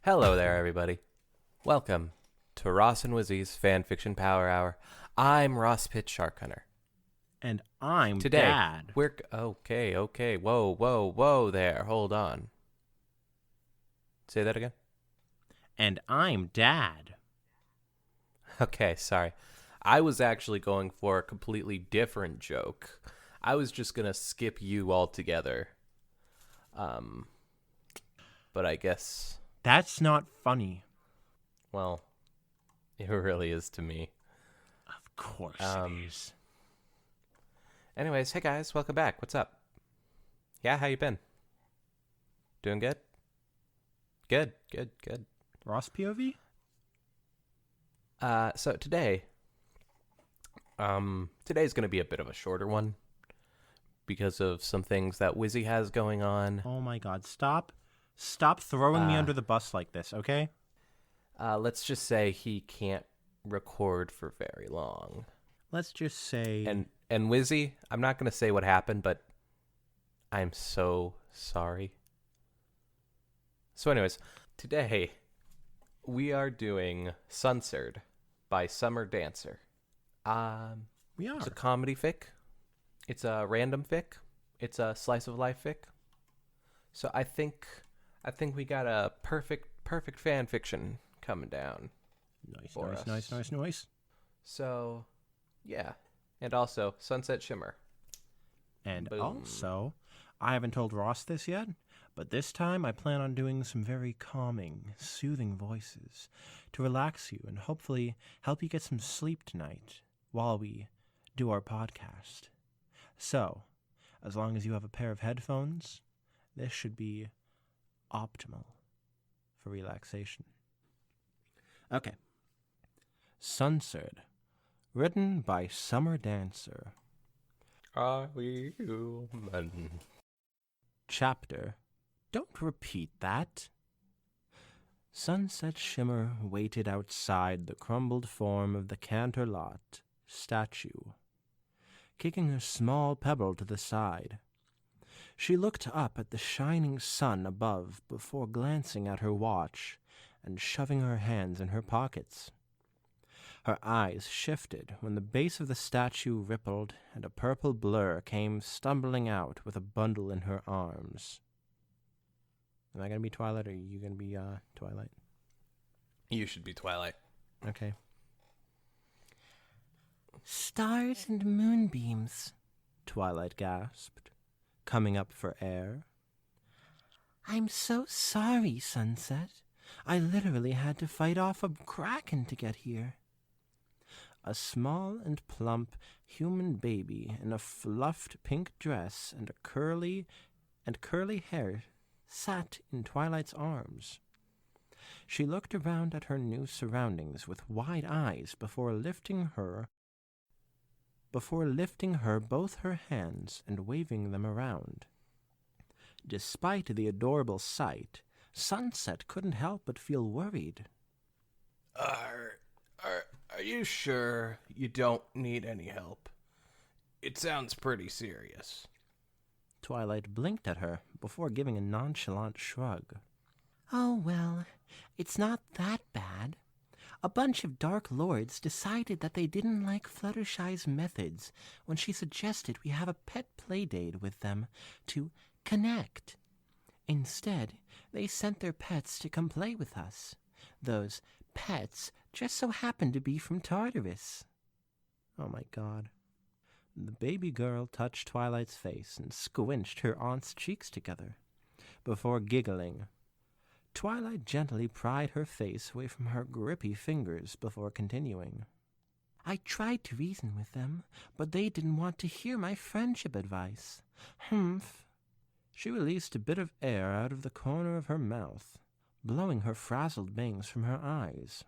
Hello there, everybody. Welcome to Ross and Wizzy's Fanfiction Power Hour. I'm Ross Pitt Shark Hunter. And I'm Today, Dad. we're... Okay. Whoa there. Hold on. Say that again? And I'm Dad. Okay, sorry. I was actually going for a completely different joke. I was just going to skip you altogether. But I guess... That's not funny. Well, it really is to me. Of course it is. Anyways, hey guys, welcome back. What's up? Yeah, how you been? Doing good? Good. Ross POV? So today's going to be a bit of a shorter one because of some things that Wizzy has going on. Oh my god, stop throwing me under the bus like this, okay? Let's just say he can't record for very long. Let's just say... And Wizzy, I'm not going to say what happened, but I'm so sorry. So anyways, today we are doing Suncered by Summer Dancer. We are. It's a comedy fic. It's a random fic. It's a slice of life fic. So I think we got a perfect fan fiction coming down. Nice. So, yeah. And also, Sunset Shimmer. And Boom. also, I haven't told Ross this yet, but this time I plan on doing some very calming, soothing voices to relax you and hopefully help you get some sleep tonight while we do our podcast. So, as long as you have a pair of headphones, this should be optimal for relaxation. Okay. Suncered, written by Summer Dancer. Are we human? Chapter. Don't repeat that. Sunset Shimmer waited outside the crumbled form of the Canterlot statue, kicking a small pebble to the side. She looked up at the shining sun above before glancing at her watch and shoving her hands in her pockets. Her eyes shifted when the base of the statue rippled and a purple blur came stumbling out with a bundle in her arms. Am I going to be Twilight or are you going to be Twilight? You should be Twilight. Okay. Stars and moonbeams, Twilight gasped, coming up for air. I'm so sorry, Sunset. I literally had to fight off a kraken to get here. A small and plump human baby in a fluffed pink dress and curly hair sat in Twilight's arms. She looked around at her new surroundings with wide eyes before lifting her both her hands and waving them around. Despite the adorable sight, Sunset couldn't help but feel worried. Are you sure you don't need any help? It sounds pretty serious. Twilight blinked at her before giving a nonchalant shrug. Oh, well, it's not that bad. A bunch of Dark Lords decided that they didn't like Fluttershy's methods when she suggested we have a pet playdate with them to connect. Instead, they sent their pets to come play with us. Those pets just so happened to be from Tartarus. Oh my god. The baby girl touched Twilight's face and squinched her aunt's cheeks together. Before giggling, Twilight gently pried her face away from her grippy fingers before continuing. I tried to reason with them, but they didn't want to hear my friendship advice. Humph. She released a bit of air out of the corner of her mouth, blowing her frazzled bangs from her eyes.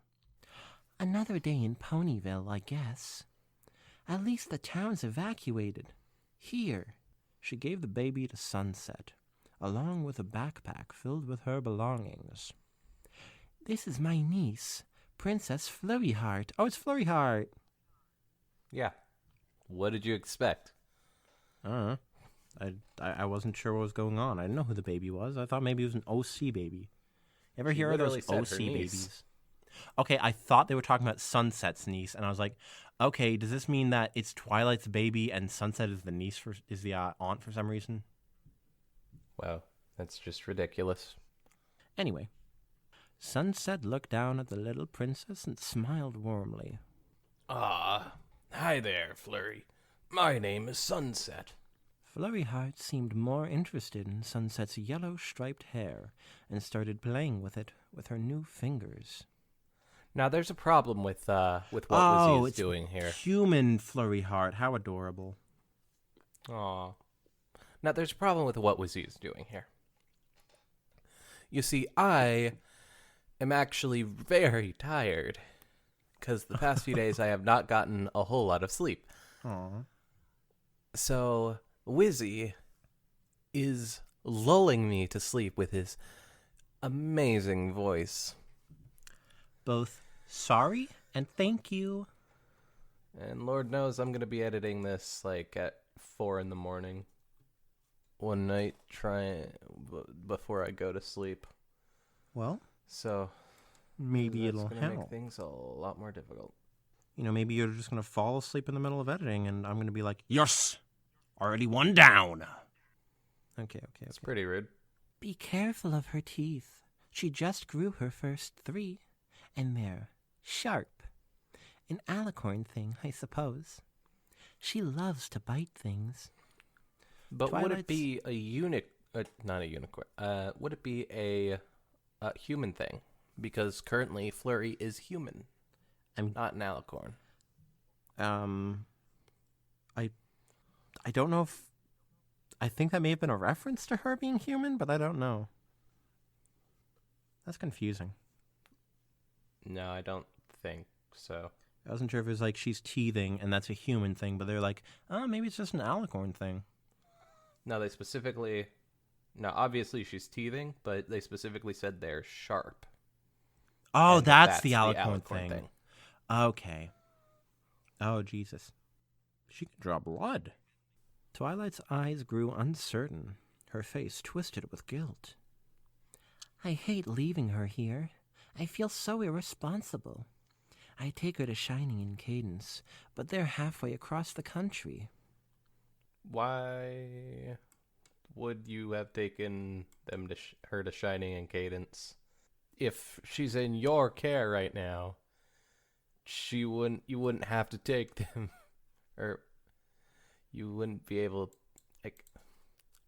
Another day in Ponyville, I guess. At least the town's evacuated. Here. She gave the baby to Sunset, along with a backpack filled with her belongings. This is my niece, Princess Flurryheart. Oh, it's Flurryheart. Yeah. What did you expect? I wasn't sure what was going on. I didn't know who the baby was. I thought maybe it was an OC baby. Ever She hear of those literally said her OC niece. babies? Okay, I thought they were talking about Sunset's niece, and I was like, okay, does this mean that it's Twilight's baby and Sunset is the niece is the aunt for some reason? Wow, that's just ridiculous. Anyway, Sunset looked down at the little princess and smiled warmly. Ah, hi there, Flurry. My name is Sunset. Flurry Heart seemed more interested in Sunset's yellow striped hair and started playing with it with her new fingers. Now, there's a problem with what Oh, Lizzie is it's doing here. human Flurry Heart. How adorable. Aw. Now, there's a problem with what Lizzie is doing here. You see, I am actually very tired because the past few days I have not gotten a whole lot of sleep. Aw. So, Wizzy is lulling me to sleep with his amazing voice. Both sorry and thank you. And Lord knows I'm going to be editing this like at 4 in the morning. One night before I go to sleep. Well, So maybe that's it'll going to make help. things a lot more difficult. You know, maybe you're just going to fall asleep in the middle of editing and I'm going to be like, yes, already one down. Okay. It's pretty rude. Be careful of her teeth. She just grew her first 3, and they're sharp. An alicorn thing, I suppose. She loves to bite things. But would it Twilight's- be a not a unicorn. Would it be a human thing? Because currently Flurry is human. I'm- not an alicorn. I don't know if... I think that may have been a reference to her being human, but I don't know. That's confusing. No, I don't think so. I wasn't sure if it was like she's teething and that's a human thing, but they're like, oh, maybe it's just an alicorn thing. No, they specifically... Now, obviously she's teething, but they specifically said they're sharp. Oh, And that's the alicorn thing. Okay. Oh, Jesus. She can draw blood. Twilight's eyes grew uncertain, her face twisted with guilt. I hate leaving her here. I feel so irresponsible. I take her to Shining and Cadence, but they're halfway across the country. Why would you have taken them to her to Shining and Cadence? If she's in your care right now, you wouldn't have to take them, or you wouldn't be able. Like,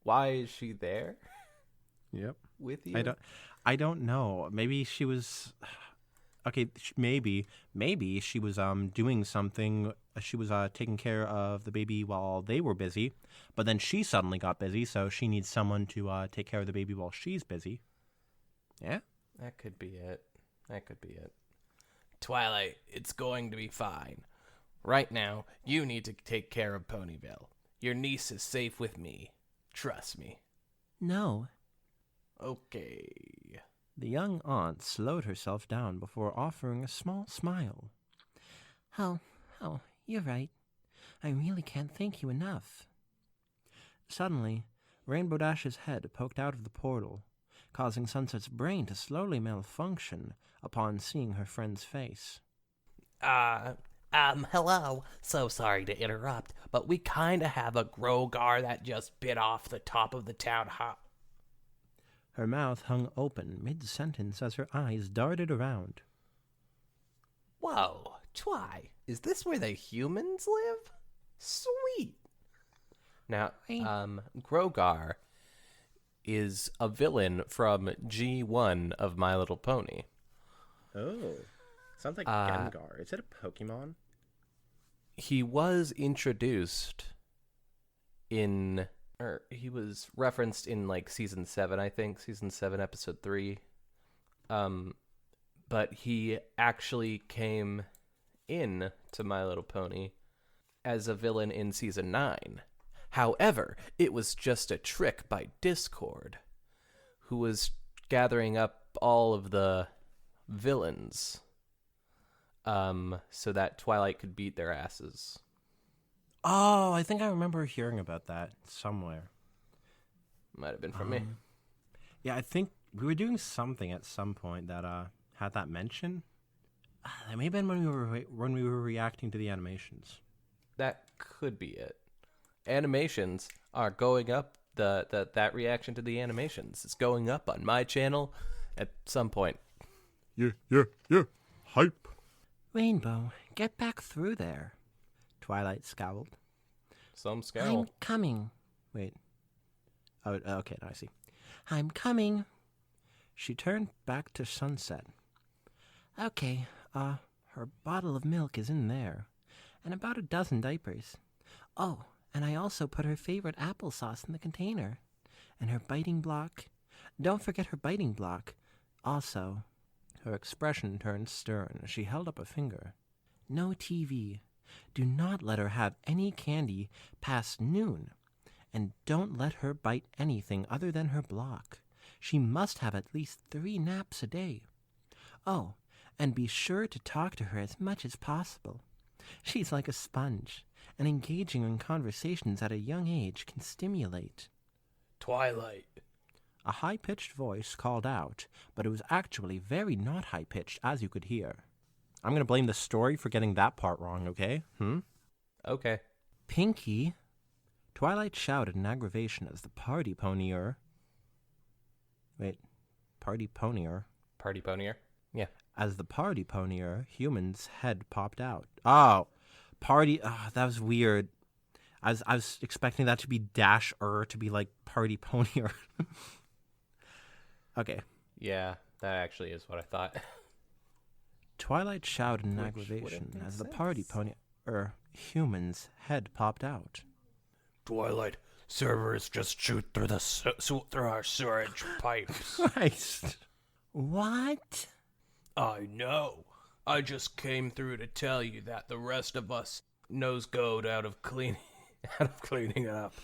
why is she there Yep. with you? I don't know. Maybe she was. Okay, maybe she was doing something. She was taking care of the baby while they were busy, but then she suddenly got busy, so she needs someone to take care of the baby while she's busy. Yeah. That could be it. Twilight, it's going to be fine. Right now, you need to take care of Ponyville. Your niece is safe with me. Trust me. No. Okay. The young aunt slowed herself down before offering a small smile. Oh, you're right. I really can't thank you enough. Suddenly, Rainbow Dash's head poked out of the portal, causing Sunset's brain to slowly malfunction upon seeing her friend's face. Hello. So sorry to interrupt, but we kinda have a Grogar that just bit off the top of the town hall. Her mouth hung open mid-sentence as her eyes darted around. Whoa, Twi, is this where the humans live? Sweet. Now, Grogar is a villain from G1 of My Little Pony. Oh. Sounds like Gengar. Is it a Pokemon? He was introduced he was referenced in like season 7, I think, season 7, episode 3. But he actually came in to My Little Pony as a villain in season 9. However, it was just a trick by Discord, who was gathering up all of the villains so that Twilight could beat their asses. Oh, I think I remember hearing about that somewhere. Might have been from me. Yeah, I think We were doing something at some point that had that mention. That may have been when we were reacting to the animations. That could be it. Animations are going up. That reaction to the animations is going up on my channel at some point. Yeah. Hype. Rainbow, get back through there. Twilight scowled. Some scowl. I'm coming. Wait. Oh, okay, now I see. I'm coming. She turned back to Sunset. Okay, her bottle of milk is in there, and about a dozen diapers. Oh, and I also put her favorite applesauce in the container. And her biting block. Don't forget her biting block. Also, her expression turned stern as she held up a finger. No TV. Do not let her have any candy past noon. And don't let her bite anything other than her block. She must have at least 3 naps a day. Oh, and be sure to talk to her as much as possible. She's like a sponge, and engaging in conversations at a young age can stimulate. Twilight. A high-pitched voice called out, but it was actually very not high-pitched, as you could hear. I'm going to blame the story for getting that part wrong, okay? Okay. Pinky! Twilight shouted in aggravation as the party ponyer... Wait, party ponyer? Party ponier? Yeah. As the party ponyer, Human's head popped out. Oh, party... Oh, that was weird. I was expecting that to be to be like party ponyer. Okay. Yeah, that actually is what I thought. Twilight shouted in Which aggravation wouldn't make as the sense. party Human's head popped out. Twilight, servers just shoot through through our sewage pipes. Christ. What? I know. I just came through to tell you that the rest of us nosegoed out of cleaning it up.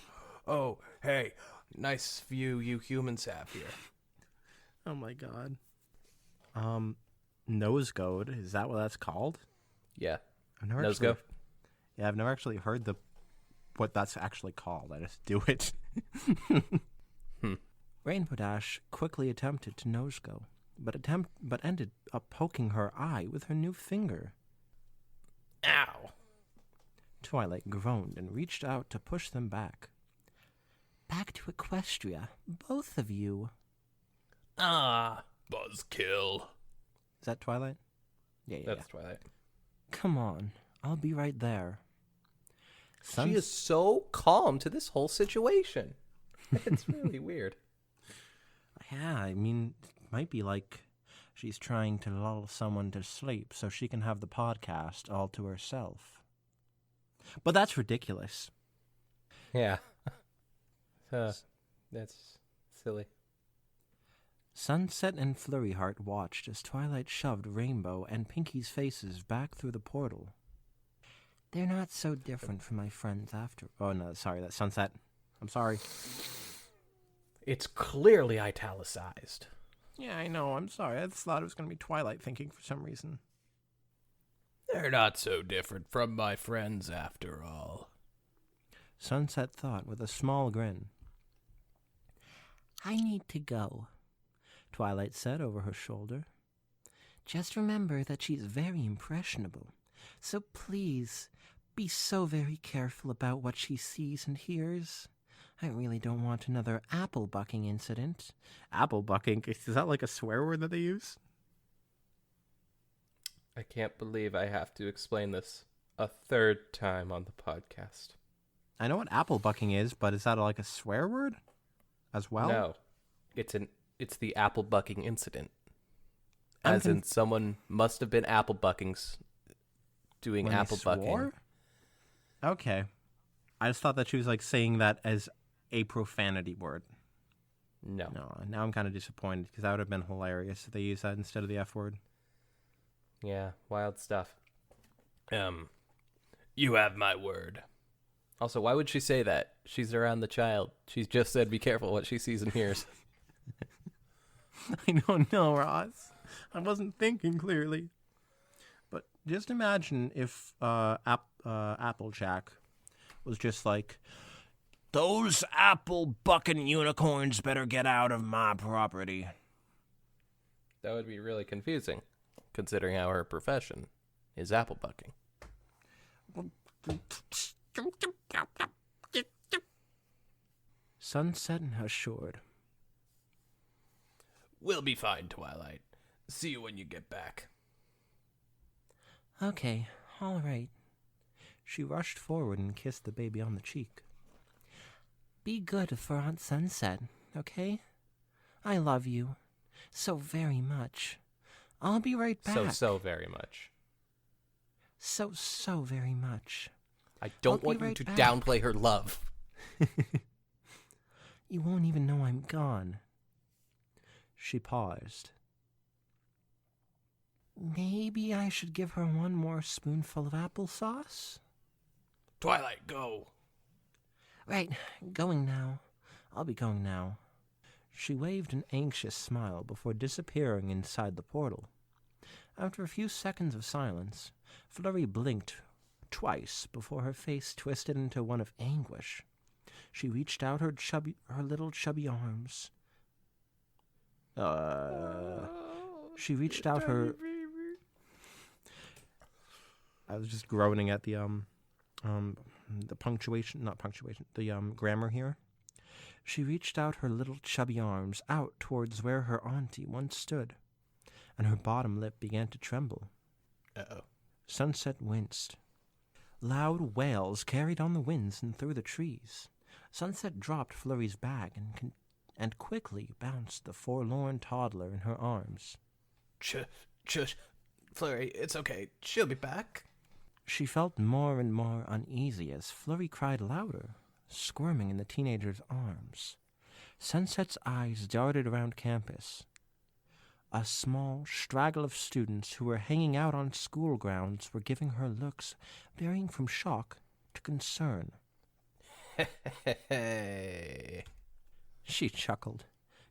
Oh, hey, nice view you humans have here. Oh my god. Nosegoed, is that what that's called? Yeah. I've never Nose go? Yeah, I've never actually heard what that's actually called. I just do it. Rainbow Dash quickly attempted to nose go, but ended up poking her eye with her new finger. Ow. Twilight groaned and reached out to push them back. Back to Equestria, both of you. Ah, buzzkill. Is that Twilight? Yeah. That's Twilight. Come on, I'll be right there. She is so calm to this whole situation. It's really weird. Yeah, I mean, it might be like she's trying to lull someone to sleep so she can have the podcast all to herself. But that's ridiculous. Yeah. That's silly. Sunset and Flurryheart watched as Twilight shoved Rainbow and Pinky's faces back through the portal. They're not so different from my friends after... Oh, no, sorry, that's Sunset. I'm sorry. It's clearly italicized. Yeah, I know, I'm sorry. I just thought it was going to be Twilight thinking for some reason. They're not so different from my friends after all. Sunset thought with a small grin. I need to go, Twilight said over her shoulder. Just remember that she's very impressionable, so please be so very careful about what she sees and hears. I really don't want another apple bucking incident. Apple bucking? Is that like a swear word that they use? I can't believe I have to explain this a third time on the podcast. I know what apple bucking is, but is that like a swear word as well? No. It's the apple bucking incident. As in someone must have been apple buckings doing When they apple bucking. swore? Okay. I just thought that she was like saying that as a profanity word. No. No, now I'm kind of disappointed because that would have been hilarious if they used that instead of the F word. Yeah, wild stuff. You have my word. Also, why would she say that? She's around the child. She's just said be careful what she sees and hears. I don't know, Ross. I wasn't thinking clearly. But just imagine if Applejack was just like, those apple bucking unicorns better get out of my property. That would be really confusing, considering how her profession is apple bucking. Sunset assured. We'll be fine, Twilight. See you when you get back. Okay, all right. She rushed forward and kissed the baby on the cheek. Be good for Aunt Sunset, okay? I love you so very much. I'll be right back. So very much. So very much. I don't I'll want be you right to back. downplay her love. You won't even know I'm gone. She paused. Maybe I should give her one more spoonful of applesauce? Twilight, go. Right, going now. I'll be going now. She waved an anxious smile before disappearing inside the portal. After a few seconds of silence, Flurry blinked twice before her face twisted into one of anguish. She reached out her little chubby arms. She reached out her... I was just groaning at the punctuation, not punctuation, the grammar here. She reached out her little chubby arms out towards where her auntie once stood, and her bottom lip began to tremble. Uh-oh. Sunset winced. Loud wails carried on the winds and through the trees. Sunset dropped Flurry's bag and quickly bounced the forlorn toddler in her arms. Shush, Flurry, it's okay. She'll be back. She felt more and more uneasy as Flurry cried louder, squirming in the teenager's arms. Sunset's eyes darted around campus. A small straggle of students who were hanging out on school grounds were giving her looks varying from shock to concern. Hey. She chuckled,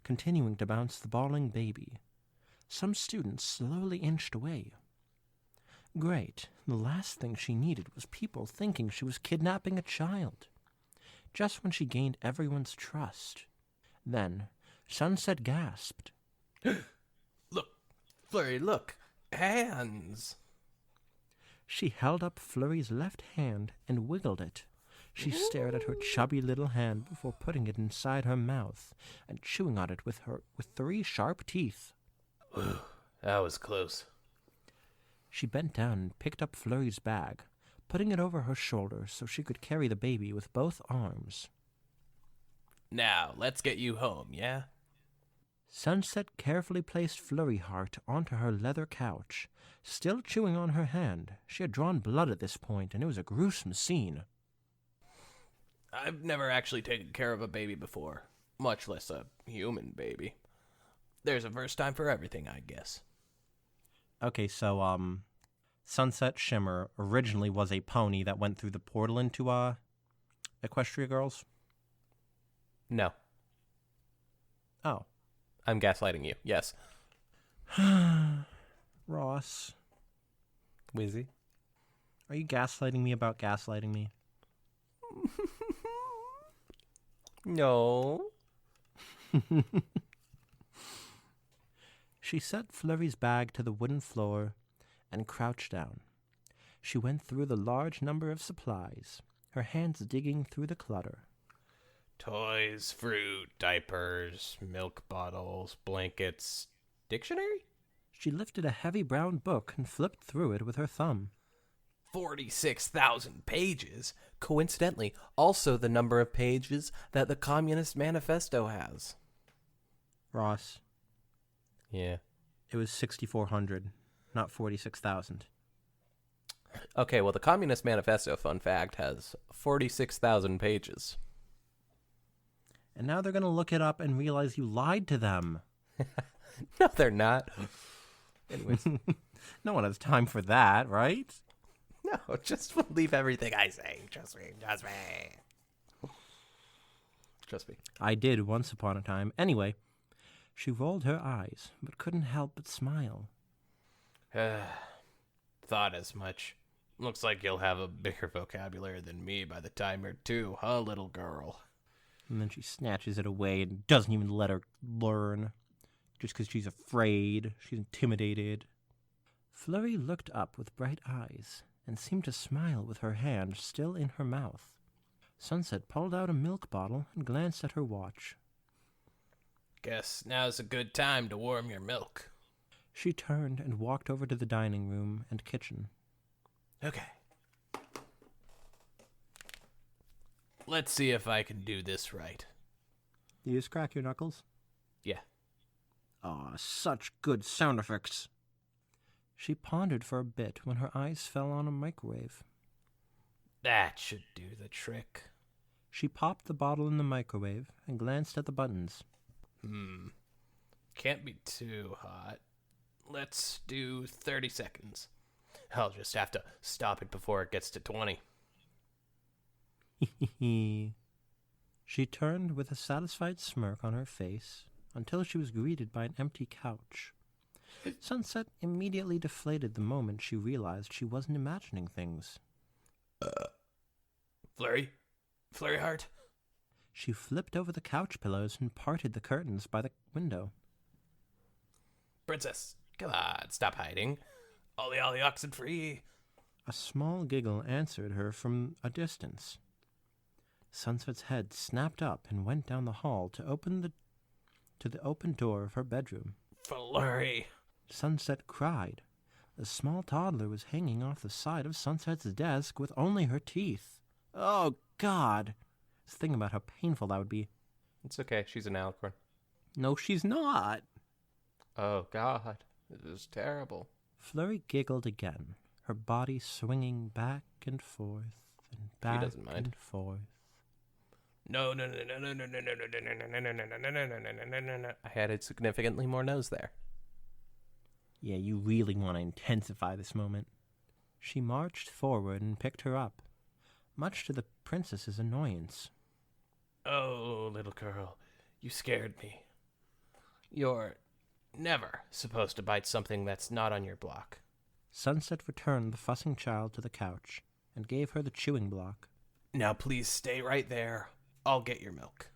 continuing to bounce the bawling baby. Some students slowly inched away. Great. The last thing she needed was people thinking she was kidnapping a child. Just when she gained everyone's trust. Then, Sunset gasped. Look, Flurry, look. Hands. She held up Flurry's left hand and wiggled it. She stared at her chubby little hand before putting it inside her mouth and chewing on it with 3 sharp teeth. That was close. She bent down and picked up Flurry's bag, putting it over her shoulder so she could carry the baby with both arms. Now, let's get you home, yeah? Sunset carefully placed Flurry Heart onto her leather couch, still chewing on her hand. She had drawn blood at this point, and it was a gruesome scene. I've never actually taken care of a baby before, much less a human baby. There's a first time for everything, I guess. Okay, so, Sunset Shimmer originally was a pony that went through the portal into, Equestria Girls? No, Oh. I'm gaslighting you. Yes. Ross, Wizzy? are you gaslighting me about gaslighting me? No. She set Flurry's bag to the wooden floor and crouched down. She went through the large number of supplies, her hands digging through the clutter. Toys, fruit, diapers, milk bottles, blankets, dictionary? She lifted a heavy brown book and flipped through it with her thumb. 46,000 pages. Coincidentally, also the number of pages that the Communist Manifesto has. Ross, Yeah. it was 6,400, not 46,000. Okay, well, the Communist Manifesto, fun fact, has 46,000 pages. And now they're going to look it up and realize you lied to them. No, they're not. Anyways, No one has time for that, right? no, just believe everything I say. Trust me. Trust me. I did once upon a time. Anyway, she rolled her eyes, but couldn't help but smile. Thought as much. Looks like you'll have a bigger vocabulary than me by the time you're 2, huh, little girl? And then she snatches it away and doesn't even let her learn. just because she's afraid, she's intimidated. Flurry looked up with bright eyes and seemed to smile with her hand still in her mouth. Sunset pulled out a milk bottle and glanced at her watch. Guess now's a good time to warm your milk. She turned and walked over to the dining room and kitchen. Okay. Let's see if I can do this right. You just crack your knuckles? Yeah. Aw, such good sound effects. She pondered for a bit when her eyes fell on a microwave. That should do the trick. She popped the bottle in the microwave and glanced at the buttons. Can't be too hot. Let's do 30 seconds. I'll just have to stop it before it gets to 20. She turned with a satisfied smirk on her face until she was greeted by an empty couch. Sunset immediately deflated the moment she realized she wasn't imagining things. Flurry? Flurry heart? She flipped over the couch pillows and parted the curtains by the window. Princess, come on, stop hiding. Ollie ollie oxen free. A small giggle answered her from a distance. Sunset's head snapped up and went down the hall to the open door of her bedroom. Flurry. Sunset cried. The small toddler was hanging off the side of Sunset's desk with only her teeth. Oh, God! Just think about how painful that would be. It's okay. She's an alicorn. No, she's not. Oh, God. This is terrible. Flurry giggled again, her body swinging back and forth and back doesn't mind. and forth. No. I had a significantly more nose there. Yeah, you really want to intensify this moment. She marched forward and picked her up, much to the princess's annoyance. Oh, little girl, you scared me. You're never supposed to bite something that's not on your block. Sunset returned the fussing child to the couch and gave her the chewing block. Now please stay right there. I'll get your milk.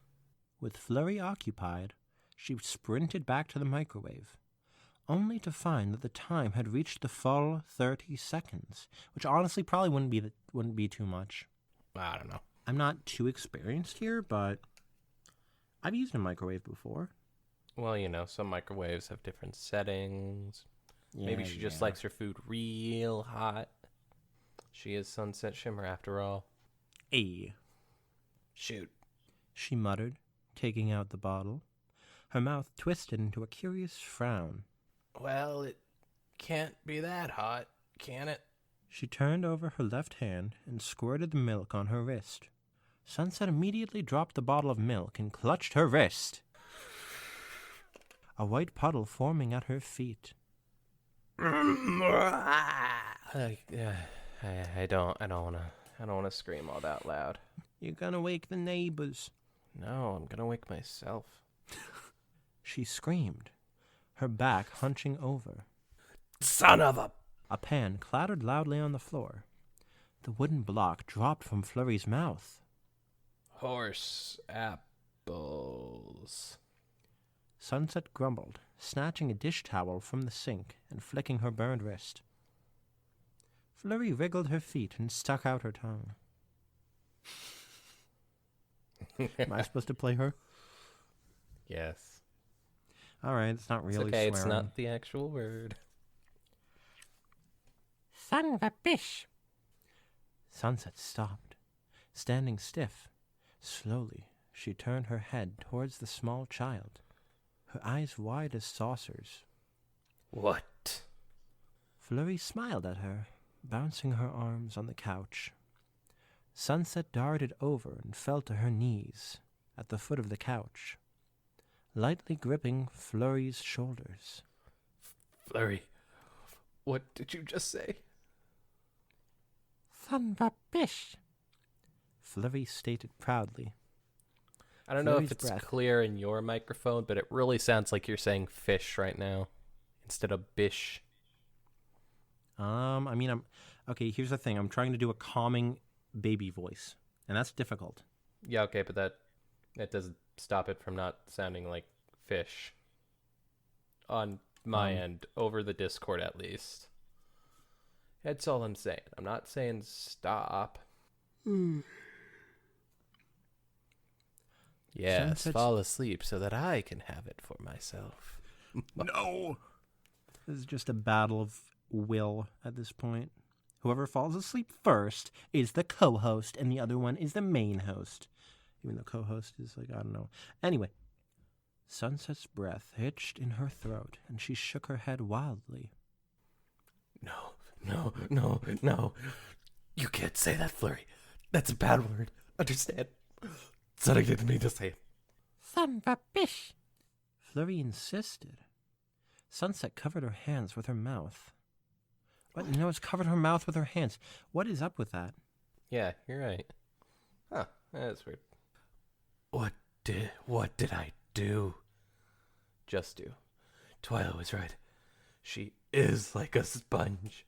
With Flurry occupied, she sprinted back to the microwave, only to find that the time had reached the full 30 seconds, which honestly probably wouldn't be too much. I don't know. I'm not too experienced here, but I've used a microwave before. Well, you know, some microwaves have different settings. Yeah, Maybe she just likes her food real hot. She is Sunset Shimmer after all. Shoot. She muttered, taking out the bottle. Her mouth twisted into a curious frown. Well, it can't be that hot, can it? She turned over her left hand and squirted the milk on her wrist. Sunset immediately dropped the bottle of milk and clutched her wrist, a white puddle forming at her feet. I don't wanna scream all that loud. You're gonna wake the neighbors. No, I'm gonna wake myself. She screamed, her back hunching over. Son of a... A pan clattered loudly on the floor. The wooden block dropped from Flurry's mouth. Horse apples. Sunset grumbled, snatching a dish towel from the sink and flicking her burned wrist. Flurry wriggled her feet and stuck out her tongue. Am I supposed to play her? Yes. All right, it's not really It's okay, swearing. it's not the actual word. Son of a bitch! Sunset stopped, standing stiff. Slowly, she turned her head towards the small child, her eyes wide as saucers. What? Flurry smiled at her, bouncing her arms on the couch. Sunset darted over and fell to her knees at the foot of the couch, lightly gripping Flurry's shoulders. Flurry, what did you just say? Son of a bitch! Flurry stated proudly. I don't know if Flurry's it's breath. clear in your microphone, but it really sounds like you're saying fish right now instead of bish. Okay, here's the thing. I'm trying to do a calming baby voice, and that's difficult. Yeah, okay, but that doesn't stop it from not sounding like fish. on my end, over the Discord at least. That's all I'm saying. I'm not saying stop. Yes, Sunset's- fall asleep so that I can have it for myself. No. This is just a battle of will at this point. Whoever falls asleep first is the co-host, and the other one is the main host. Even though co-host is like, I don't know. Anyway, Sunset's breath hitched in her throat, and she shook her head wildly. No. You can't say that, Flurry. That's a bad word. Understand? Son, I didn't mean to say it. Son of a bitch! Flurry insisted. Sunset covered her hands with her mouth. What? No, it's covered her mouth with her hands. What is up with that? Yeah, you're right. Huh, that's weird. What did I do? Just do. Twyla was right. She is like a sponge.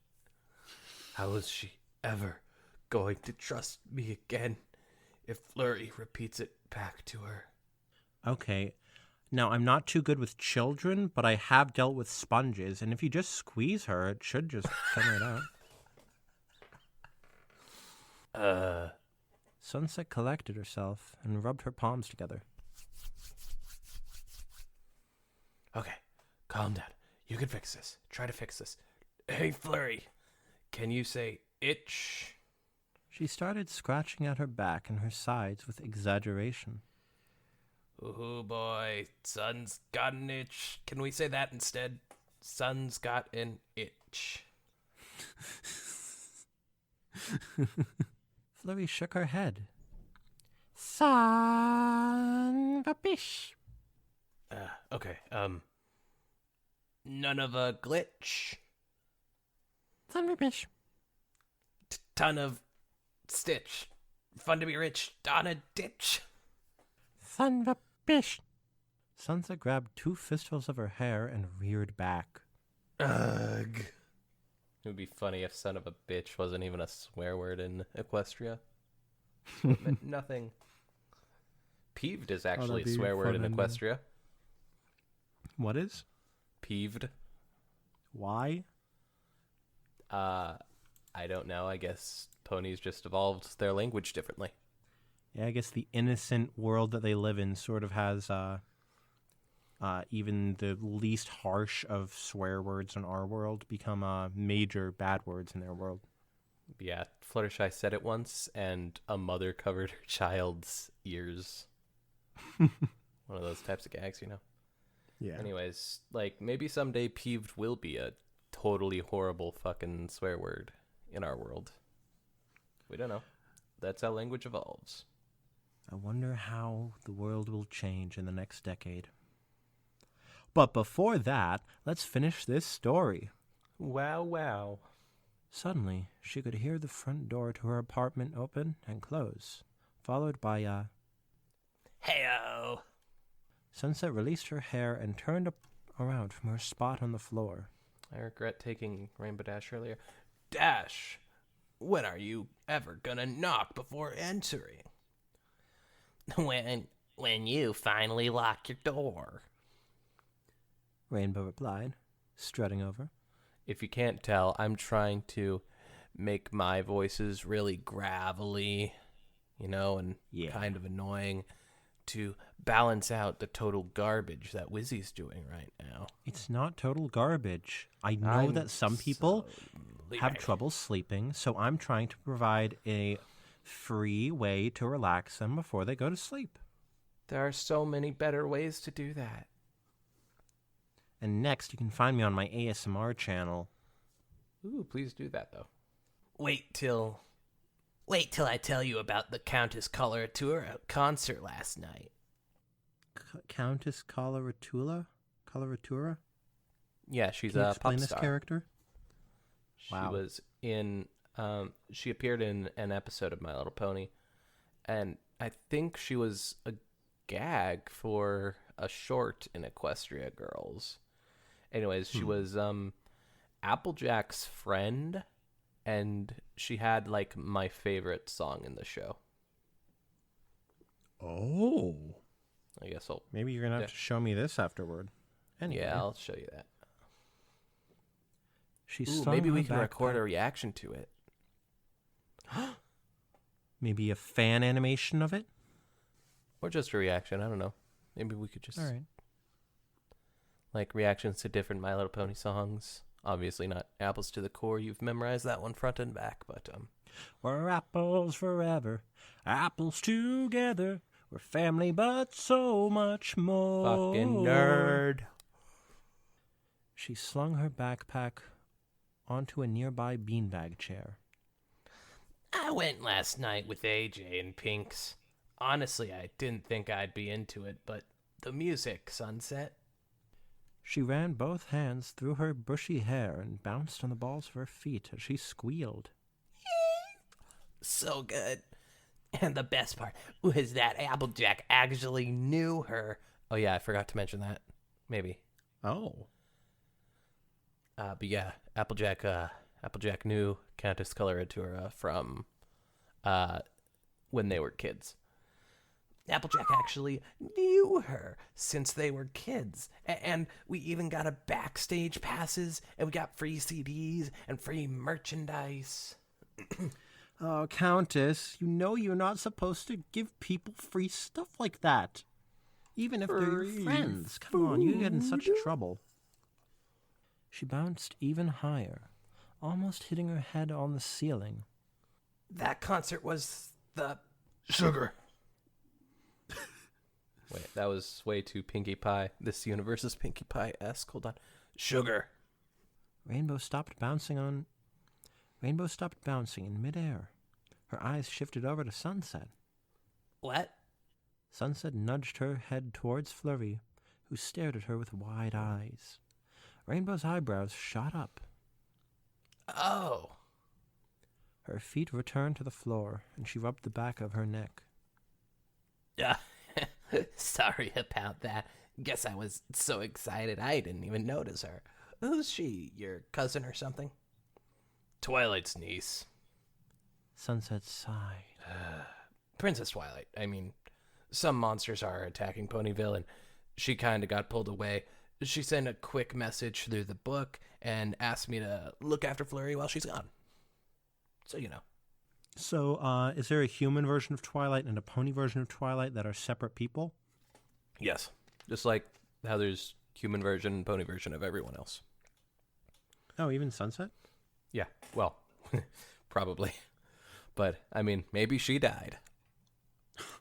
How is she ever going to trust me again if Flurry repeats it back to her? Okay. Now, I'm not too good with children, but I have dealt with sponges, and if you just squeeze her, it should just come right out. Sunset collected herself and rubbed her palms together. Okay, calm down. You can fix this. Try to fix this. Hey, Flurry, can you say itch? She started scratching at her back and her sides with exaggeration. Ooh, boy, Sun's got an itch. Can we say that instead? Sun's got an itch. Flurry shook her head. Son of a bitch. Okay, none of a glitch. Son of a bitch. Ton of stitch. Fun to be rich on a ditch. Son of a bitch. Sunset grabbed 2 fistfuls of her hair and reared back. Ugh. It would be funny if son of a bitch wasn't even a swear word in Equestria. It meant nothing. Peeved is actually a be swear word in fun and- Equestria. What is? Peeved. Why? I don't know. I guess ponies just evolved their language differently. Yeah, I guess the innocent world that they live in sort of has even the least harsh of swear words in our world become major bad words in their world. Yeah, Fluttershy said it once, and a mother covered her child's ears. One of those types of gags, you know? Yeah. Anyways, like, maybe someday peeved will be a totally horrible fucking swear word in our world. We don't know. That's how language evolves. I wonder how the world will change in the next decade. But before that, let's finish this story. Wow, wow. Suddenly, she could hear the front door to her apartment open and close, followed by a... Heyo! Sunset released her hair and turned around from her spot on the floor. I regret taking Rainbow Dash earlier. Dash! When are you ever gonna knock before entering? When you finally lock your door. Rainbow replied, strutting over. If you can't tell, I'm trying to make my voices really gravelly, you know, and Yeah. kind of annoying to balance out the total garbage that Wizzy's doing right now. It's not total garbage. I know I'm that some people so have lazy. trouble sleeping, so I'm trying to provide a free way to relax them before they go to sleep. There are so many better ways to do that. And next, you can find me on my ASMR channel. Ooh, please do that, though. Wait till I tell you about the Countess Coloratura concert last night. Countess Coloratura? Yeah, she's Can you a explain pop this star. character? She Wow. was in, she appeared in an episode of My Little Pony, and I think she was a gag for a short in Equestria Girls. Anyways, she was, Applejack's friend, and she had, like, my favorite song in the show. Oh. I guess I'll... Maybe you're going to have Yeah. to show me this afterward. Anyway, Yeah, I'll show you that. she Ooh, slung maybe her we can record backpack- a reaction to it. Maybe a fan animation of it? Or just a reaction. I don't know. Maybe we could just All right. like reactions to different My Little Pony songs. Obviously not Apples to the Core. You've memorized that one front and back, but We're apples forever, apples together. We're family, but so much more. fucking nerd. She slung her backpack onto a nearby beanbag chair. I went last night with AJ and Pinks. Honestly, I didn't think I'd be into it, but the music, Sunset. She ran both hands through her bushy hair and bounced on the balls of her feet as she squealed. So good. And the best part was that Applejack actually knew her. Oh yeah, I forgot to mention that. Maybe. Oh. But yeah, Applejack knew Countess Coloratura from when they were kids. Applejack actually knew her since they were kids. And we even got a backstage passes, and we got free CDs and free merchandise. Oh, Countess, you know you're not supposed to give people free stuff like that. Even if they're your friends. Come on, you get in such trouble. She bounced even higher, almost hitting her head on the ceiling. That concert was the... Sugar. Wait, that was way too Pinkie Pie. This universe is Pinkie Pie-esque. Hold on. Sugar. Rainbow stopped bouncing in midair. Her eyes shifted over to Sunset. What? Sunset nudged her head towards Flurry, who stared at her with wide eyes. Rainbow's eyebrows shot up. Oh. Her feet returned to the floor, and she rubbed the back of her neck. Sorry about that. Guess I was so excited I didn't even notice her. Who's she? Your cousin or something? Twilight's niece. Sunset sighed. Princess Twilight. I mean, some monsters are attacking Ponyville, and she kind of got pulled away. She sent a quick message through the book and asked me to look after Flurry while she's gone. So, you know. So, is there a human version of Twilight and a pony version of Twilight that are separate people? Yes. Just like how there's human version and pony version of everyone else. Oh, even Sunset? Yeah, well, probably. But, I mean, maybe she died.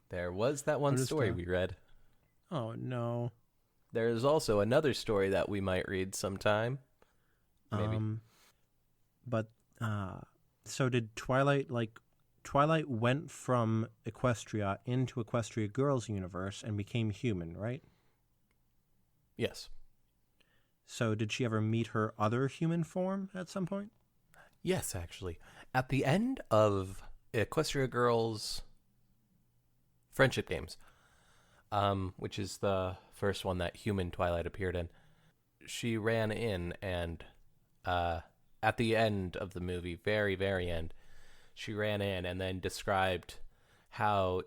There was that one What is story that? we read. Oh, no. There is also another story that we might read sometime. Maybe. So did Twilight went from Equestria into Equestria Girls universe and became human, right? Yes. So did she ever meet her other human form at some point? Yes, actually. At the end of Equestria Girls Friendship Games, which is the first one that human Twilight appeared in, she ran in and at the end of the movie, very, very end, she ran in and then described how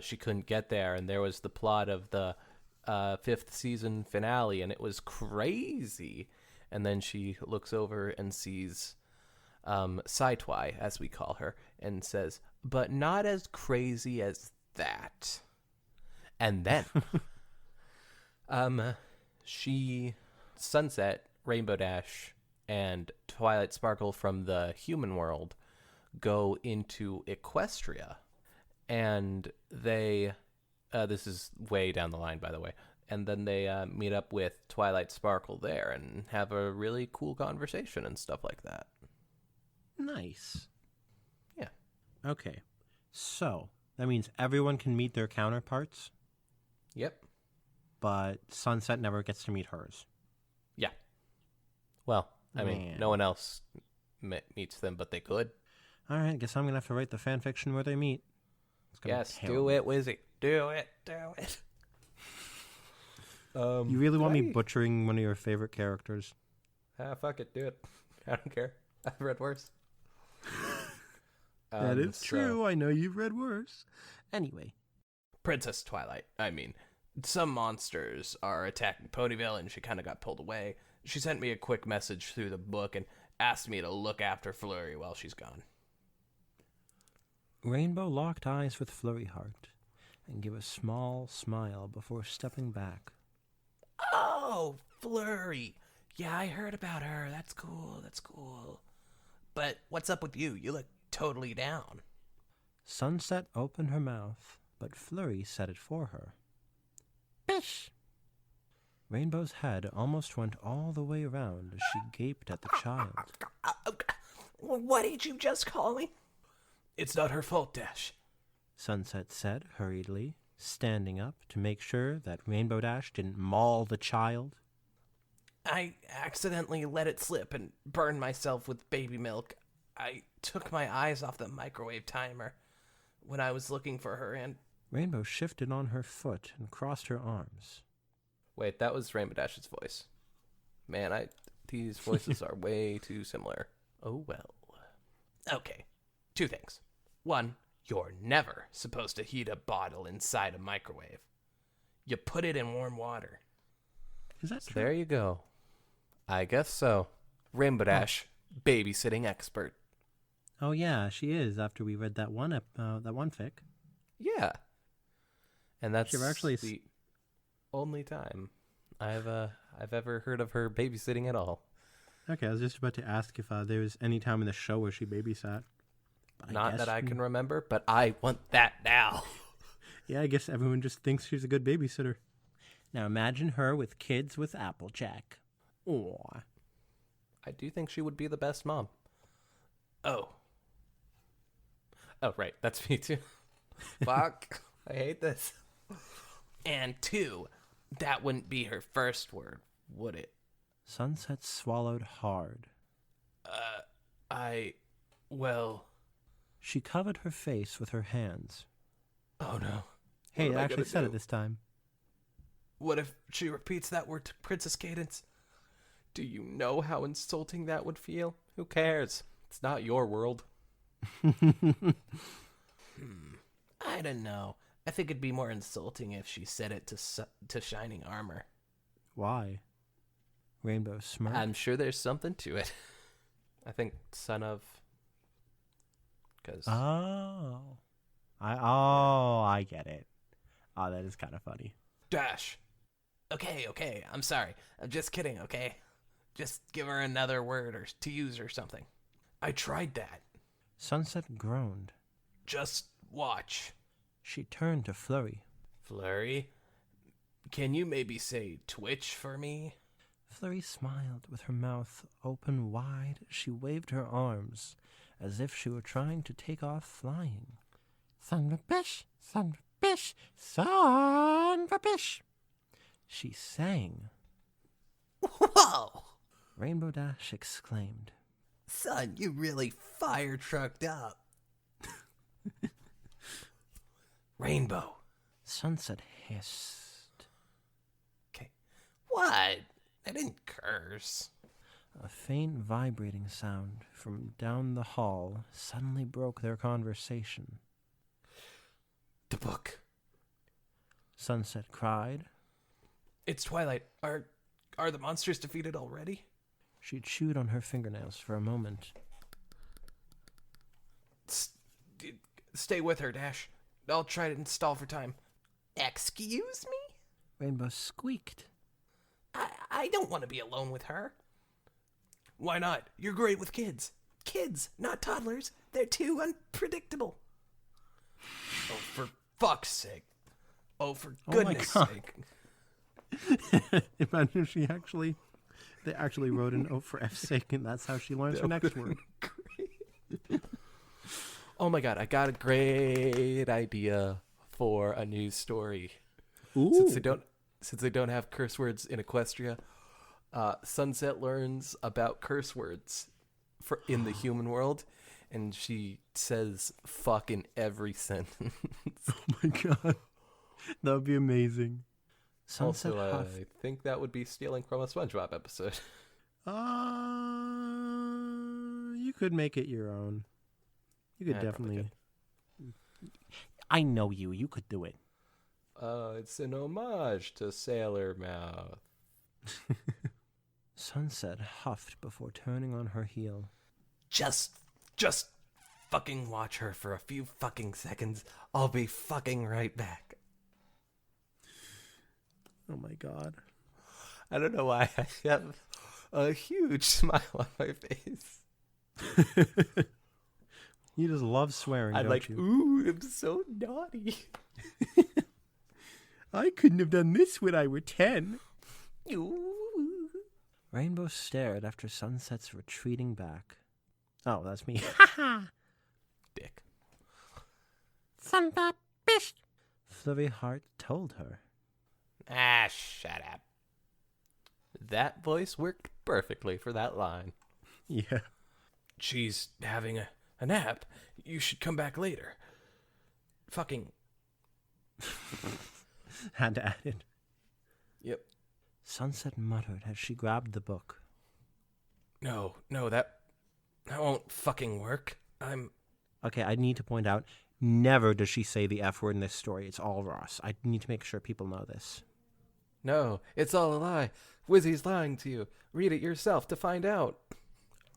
she couldn't get there, and there was the plot of the 5th season finale, and it was crazy. And then she looks over and sees Sci-Twi, as we call her, and says, but not as crazy as that. And then Sunset, Rainbow Dash, and Twilight Sparkle from the human world go into Equestria, and they this is way down the line, by the way, and then they meet up with Twilight Sparkle there and have a really cool conversation and stuff like that. Nice. Yeah. Okay. So that means everyone can meet their counterparts, Yep. but Sunset never gets to meet hers. Yeah. Well, I mean, Man. no one else meets them, but they could. All right, guess I'm going to have to write the fan fiction where they meet. It's gonna be Yes, do terrible. it, Wizzy. Do it. You really want me Hey. butchering one of your favorite characters? Fuck it, do it. I don't care. I've read worse. That is so- true. I know you've read worse. Anyway, Princess Twilight. I mean, some monsters are attacking Ponyville, and she kind of got pulled away. She sent me a quick message through the book and asked me to look after Flurry while she's gone. Rainbow locked eyes with Flurry Heart and gave a small smile before stepping back. Oh, Flurry. Yeah, I heard about her. That's cool. That's cool. But what's up with you? You look totally down. Sunset opened her mouth, but Flurry said it for her. Bish! Rainbow's head almost went all the way around as she gaped at the child. What did you just call me? It's not her fault, Dash. Sunset said hurriedly, standing up to make sure that Rainbow Dash didn't maul the child. I accidentally let it slip and burned myself with baby milk. I took my eyes off the microwave timer when I was looking for her, and Rainbow shifted on her foot and crossed her arms. Wait, that was Rainbow Dash's voice. Man, these voices are way too similar. Oh well. okay, 2 things. 1, you're never supposed to heat a bottle inside a microwave. You put it in warm water. Is that So true? there you go. I guess so. Rainbow Dash, babysitting expert. Oh yeah, she is. After we read that one fic. Yeah. And that's She actually the only time I've ever heard of her babysitting at all. Okay, I was just about to ask if there was any time in the show where she babysat. But Not guess that I we- can remember, but I want that now. Yeah, I guess everyone just thinks she's a good babysitter. Now imagine her with kids with Applejack. Aw. I do think she would be the best mom. Oh, Oh, right. That's me too. Fuck. I hate this. and 2, that wouldn't be her first word, would it? Sunset swallowed hard. Well, She covered her face with her hands. oh no. Hey, What it am I actually gonna said do? it this time. What if she repeats that word to Princess Cadence? Do you know how insulting that would feel? Who cares? It's not your world. I don't know. I think it'd be more insulting if she said it to Shining Armor. Why? Rainbow smirked. I'm sure there's something to it. I think son of... Because... I get it. Oh, that is kind of funny. Dash. Okay, I'm sorry. I'm just kidding, okay? Just give her another word or to use or something. I tried that. Sunset groaned. Just watch. She turned to Flurry. Flurry, can you maybe say Twitch for me? Flurry smiled with her mouth open wide as she waved her arms as if she were trying to take off flying. Thunderbish, Thunderbish, Thunderbish. She sang. Whoa! Rainbow Dash exclaimed. Son, you really fire trucked up. Rainbow. Sunset hissed. Okay. What? I didn't curse. A faint vibrating sound from down the hall suddenly broke their conversation. The book. Sunset cried. It's twilight. Are the monsters defeated already? She chewed on her fingernails for a moment. Stay with her, Dash. I'll try to install for time. Excuse me? Rainbow squeaked. I don't want to be alone with her. Why not? You're great with kids. Kids, not toddlers. They're too unpredictable. Oh, for fuck's sake. Oh, for Oh my goodness God. sake. Imagine if they actually wrote an O for F's sake, and that's how she learns her next word. Oh my god, I got a great idea for a news story. Ooh. Since they don't have curse words in Equestria, Sunset learns about curse words in the human world, and she says "fuck" in every sentence. Oh my god. That would be amazing. Sunset Also, huffed. I think that would be stealing from a SpongeBob episode. You could make it your own. You could Yeah, I probably definitely. I know you. You could do it. It's an homage to Sailor Mouth. Sunset huffed before turning on her heel. Just fucking watch her for a few fucking seconds. I'll be fucking right back. Oh my god. I don't know why I have a huge smile on my face. You just love swearing, I'm don't like, you? ooh, I'm so naughty. I couldn't have done this when I were 10. Ooh. Rainbow stared after Sunset's retreating back. Oh, that's me. Dick. Sunset, bish! Flurry Heart told her. Ah, shut up. That voice worked perfectly for that line. Yeah. She's having a nap. You should come back later. Fucking. Had to add it. Yep. Sunset muttered as she grabbed the book. No, that won't fucking work. Okay, I need to point out, never does she say the F word in this story. It's all Ross. I need to make sure people know this. No, it's all a lie. Wizzy's lying to you. Read it yourself to find out.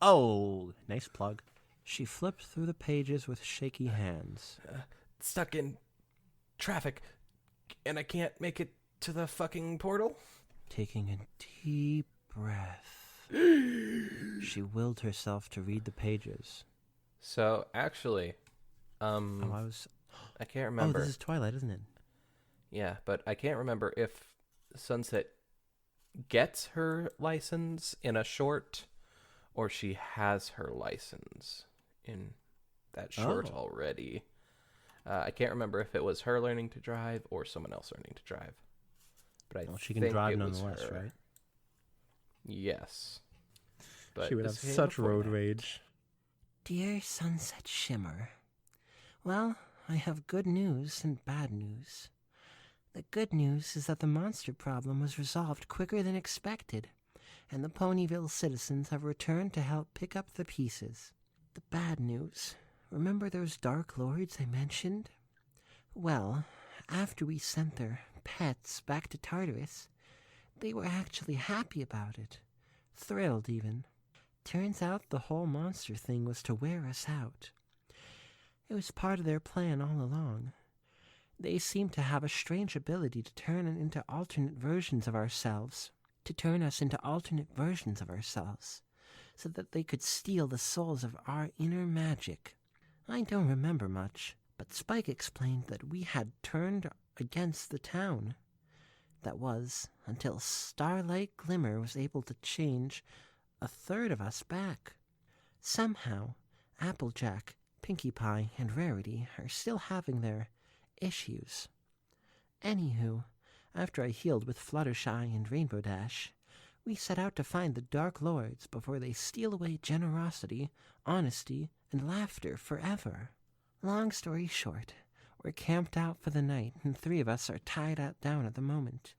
Oh, nice plug. She flipped through the pages with shaky hands. Stuck in traffic, and I can't make it to the fucking portal? Taking a deep breath, she willed herself to read the pages. So, actually, I can't Oh, remember. this is Twilight, isn't it? Yeah, but I can't remember if Sunset gets her license in a short or she has her license in that short Oh. already. I can't remember if it was her learning to drive or someone else learning to drive. But Well, she can think drive it was nonetheless, her. right? Yes. But She would have this came such before road that. rage. Dear Sunset Shimmer, well, I have good news and bad news. The good news is that the monster problem was resolved quicker than expected, and the Ponyville citizens have returned to help pick up the pieces. The bad news, remember those Dark Lords I mentioned? Well, after we sent their pets back to Tartarus, they were actually happy about it. Thrilled, even. Turns out the whole monster thing was to wear us out. It was part of their plan all along. They seem to have a strange ability to turn us into alternate versions of ourselves, so that they could steal the souls of our inner magic. I don't remember much, but Spike explained that we had turned against the town. That was, until Starlight Glimmer was able to change a third of us back. Somehow, Applejack, Pinkie Pie, and Rarity are still having their issues. Anywho, after I healed with Fluttershy and Rainbow Dash, we set out to find the Dark Lords before they steal away generosity, honesty, and laughter forever. Long story short, we're camped out for the night, and 3 of us are tied out down at the moment.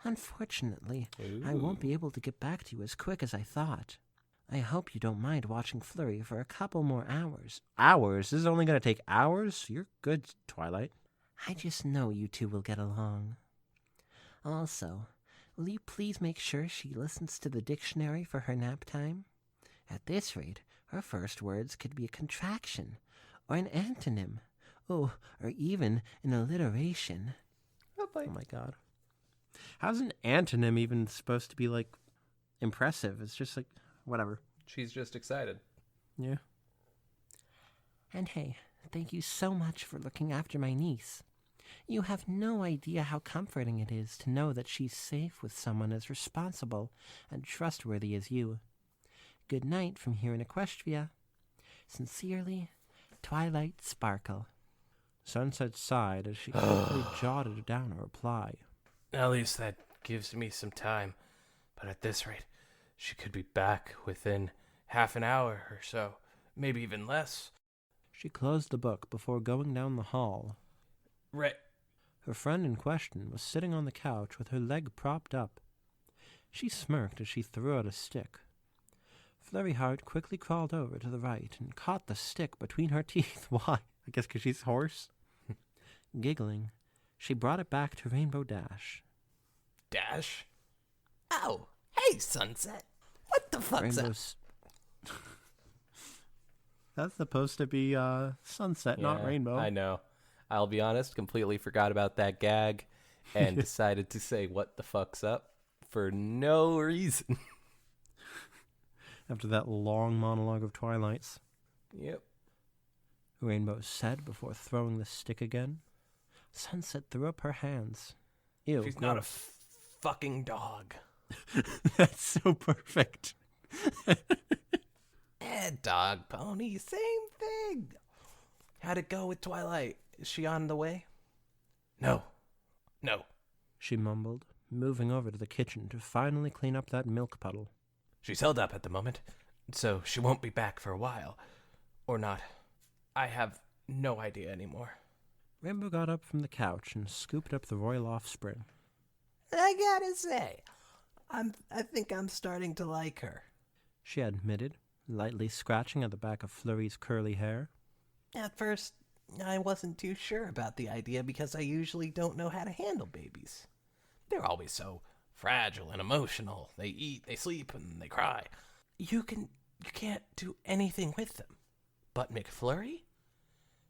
Unfortunately, I won't be able to get back to you as quick as I thought. I hope you don't mind watching Flurry for a couple more hours. Hours? This is only going to take hours? You're good, Twilight. I just know you two will get along. Also, will you please make sure she listens to the dictionary for her nap time? At this rate, her first words could be a contraction, or an antonym, or even an alliteration. Oh my god. How's an antonym even supposed to be, like, impressive? It's just like, whatever. She's just excited. Yeah. And hey, thank you so much for looking after my niece. You have no idea how comforting it is to know that she's safe with someone as responsible and trustworthy as you. Good night from here in Equestria. Sincerely, Twilight Sparkle. Sunset sighed as she quickly jotted down a reply. At least that gives me some time. But at this rate, she could be back within half an hour or so. Maybe even less. She closed the book before going down the hall. Right. Her friend in question was sitting on the couch with her leg propped up. She smirked as she threw out a stick. Flurry Heart quickly crawled over to the right and caught the stick between her teeth. Why? I guess because she's hoarse. Giggling, She brought it back to Rainbow Dash. Dash? Oh, hey, Sunset. What the fuck's up? Rainbow's... That's supposed to be Sunset, not Yeah, Rainbow. I know. I'll be honest, completely forgot about that gag and decided to say what the fuck's up for no reason. After that long monologue of Twilight's. Yep. Rainbow said before throwing the stick again. Sunset threw up her hands. Ew, She's not a gross. fucking dog. That's so perfect. Dog, pony, same thing. How'd it go with Twilight? Is she on the way? No. She mumbled, moving over to the kitchen to finally clean up that milk puddle. She's held up at the moment, so she won't be back for a while. Or not. I have no idea anymore. Rainbow got up from the couch and scooped up the royal offspring. I gotta say, I think I'm starting to like her. She admitted, lightly scratching at the back of Flurry's curly hair. At first, I wasn't too sure about the idea because I usually don't know how to handle babies. They're always so fragile and emotional. They eat, they sleep, and they cry. You can't do anything with them. But McFlurry?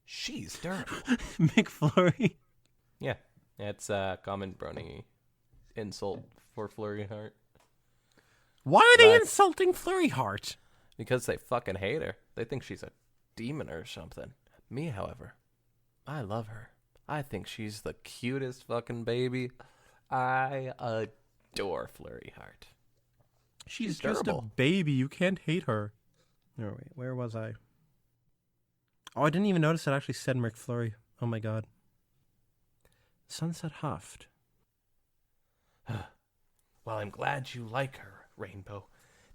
She's durable. McFlurry. Yeah, it's a common brony insult for Flurry Heart. Why are they Right. insulting Flurry Heart? Because they fucking hate her. They think she's a demon or something. Me, however, I love her. I think she's the cutest fucking baby. I adore Flurry Heart. She's She's just durable. a baby. You can't hate her. Oh, wait. Where was I? Oh, I didn't even notice it actually said McFlurry. Oh, my God. Sunset huffed. Well, I'm glad you like her, Rainbow.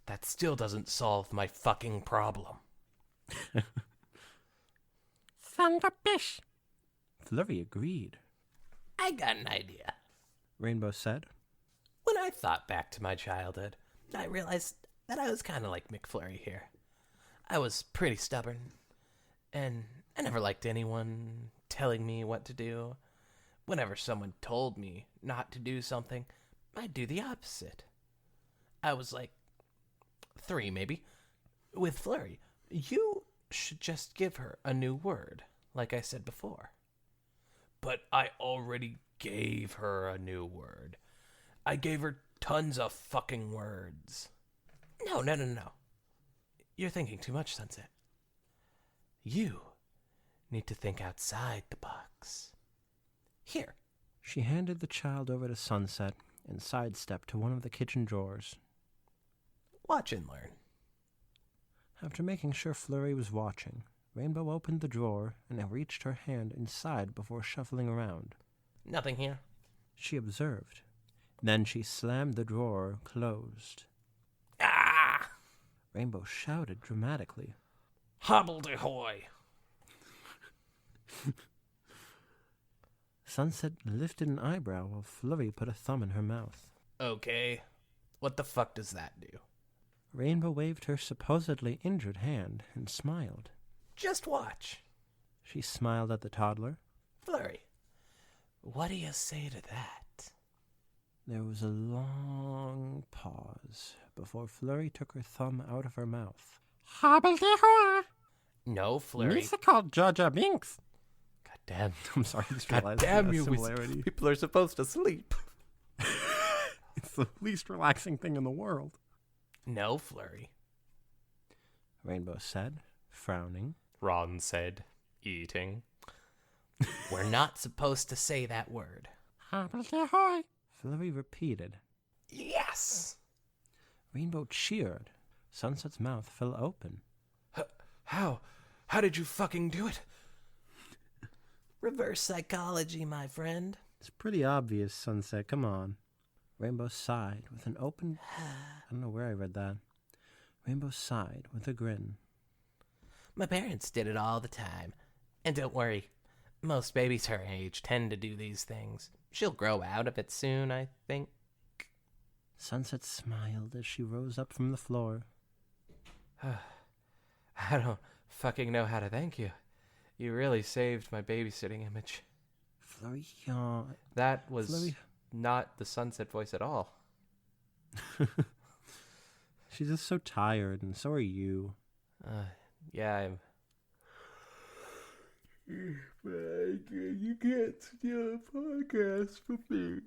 That still doesn't solve my fucking problem. Thunderfish. Flurry agreed. I got an idea. Rainbow said. When I thought back to my childhood, I realized that I was kind of like McFlurry here. I was pretty stubborn, and I never liked anyone telling me what to do. Whenever someone told me not to do something, I'd do the opposite. I was like 3, maybe. With Flurry, you should just give her a new word, like I said before. But I already gave her a new word. I gave her tons of fucking words. No. You're thinking too much, Sunset. You need to think outside the box. Here. She handed the child over to Sunset and sidestepped to one of the kitchen drawers. Watch and learn. After making sure Flurry was watching, Rainbow opened the drawer and reached her hand inside before shuffling around. Nothing here. She observed. Then she slammed the drawer closed. Ah! Rainbow shouted dramatically. Hobble-de-hoy! Sunset lifted an eyebrow while Flurry put a thumb in her mouth. Okay. What the fuck does that do? Rainbow waved her supposedly injured hand and smiled. Just watch. She smiled at the toddler. Flurry, what do you say to that? There was a long pause before Flurry took her thumb out of her mouth. Hobble-de-hoy! No, Flurry. called Jaja Binks. God damn. I'm sorry, I just God realized damn the you. similarity. People are supposed to sleep. It's the least relaxing thing in the world. No, Flurry. Rainbow said, frowning. Ron said, eating. We're not supposed to say that word. Hobble-de-hoy! Flurry repeated. Yes! Rainbow cheered. Sunset's mouth fell open. How? How did you fucking do it? Reverse psychology, my friend. It's pretty obvious, Sunset. Come on. Rainbow sighed with an open... I don't know where I read that. Rainbow sighed with a grin. My parents did it all the time. And don't worry, most babies her age tend to do these things. She'll grow out of it soon, I think. Sunset smiled as she rose up from the floor. I don't fucking know how to thank you. You really saved my babysitting image. Flurry yawned. That was Flurry. not the Sunset voice at all. She's just so tired, and so are you. Yeah, I'm... You can't steal a podcast from me.